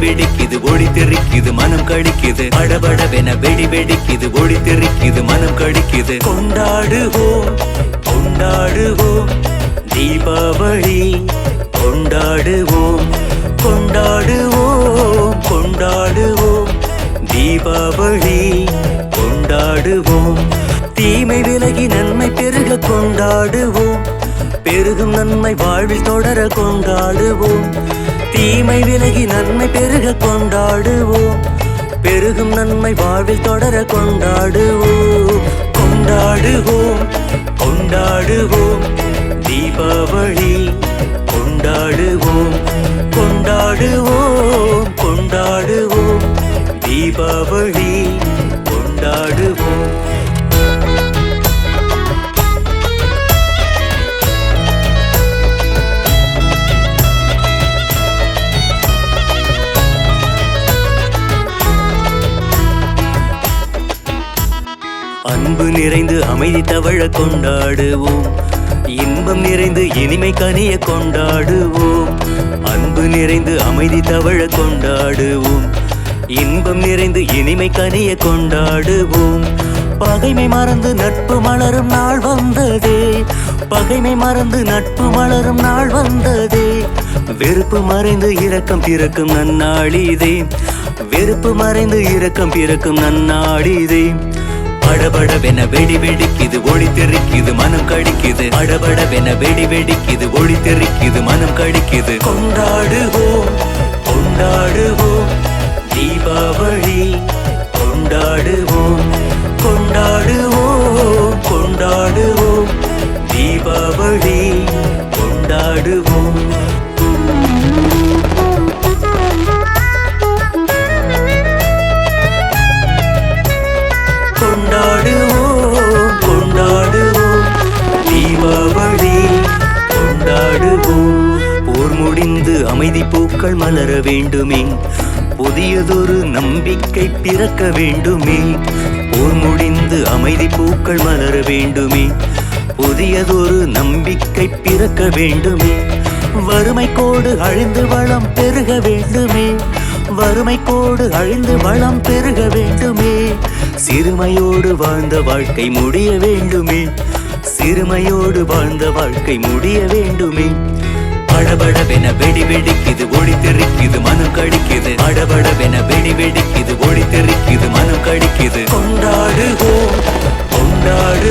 வெடிக்குது ஒளி தெறிக்குது மனம் கடிக்குது படபடவென வெடி வெடிக்குது ஒளி தெறிக்குது மனம் கடிக்குது கொண்டாடுவோம் கொண்டாடுவோம் தீபாவளி கொண்டாடுவோம் கொண்டாடுவோம் கொண்டாடுவோம் தீபாவளி கொண்டாடுவோம் தீமை விலகி நன்மை பெருக கொண்டாடுவோம் பெருகும் நன்மை வாழ்வில் தொடர கொண்டாடுவோம் தீமை விலகி நன்மை பெருக கொண்டாடுவோம் பெருகும் நன்மை வாழ்வில் தொடர கொண்டாடுவோம் கொண்டாடுவோம் கொண்டாடுவோம் தீபாவளி கொண்டாடுவோம் கொண்டாடுவோம் கொண்டாடுவோம் தீபாவளி கொண்டாடுவோம் அன்பு நிறைந்து அமைதி தவழ கொண்டாடுவோம் இன்பம் நிறைந்து இனிமை கனிய கொண்டாடுவோம் அன்பு நிறைந்து அமைதி தவழ கொண்டாடுவோம் இன்பம் நிறைந்து இனிமை கனிய கொண்டாடுவோம் பகைமை மறந்து நட்பு மலரும் நாள் வந்ததே பகைமை மறந்து நட்பு மலரும் நாள் வந்ததே வெறுப்பு மறைந்து இரக்கம் பிறக்கும் நன்னாளிதே வெறுப்பு மறைந்து இரக்கம் பிறக்கும் நன்னாளிதே படபடவென வெடி வெடிக்குது ஒளி தெறிக்குது மனம் கடிக்குது படபடவென வெடி வெடிக்குது ஒளி தெறிக்குது மனம் கடிக்குது கொண்டாடுவோம் கொண்டாடுவோம் தீபாவளி கொண்டாடுவோம் கொண்டாடுவோம் கொண்டாடுவோம் தீபாவளி கொண்டாடுவோம் கொண்டாடுவோம் கொண்டாடுவோம் தீபாவளி கொண்டாடுவோம் போர் முடிந்து அமைதி பூக்கள் மலர வேண்டுமே புதியதொரு நம்பிக்கை பிறக்க வேண்டுமே போர் முடிந்து அமைதி பூக்கள் மலர வேண்டுமே புதியதொரு நம்பிக்கை பிறக்க வேண்டுமே வறுமை கோடு அழிந்து வளம் பெருக வேண்டுமே வறுமை கோடு அழிந்து வளம் பெருக வேண்டுமே சிறுமையோடு வாழ்ந்த வாழ்க்கை முடிய வேண்டுமே சிறுமையோடு வாழ்ந்த வாழ்க்கை முடிய வேண்டுமே படபடவென வெடி வெடிக்குது ஒளி தெறிக்குது மனம் கடிக்குது படபடவென வெடி வெடிக்குது ஒளி தெறிக்குது மனம் கடிக்குது கொண்டாடுவோம் கொண்டாடு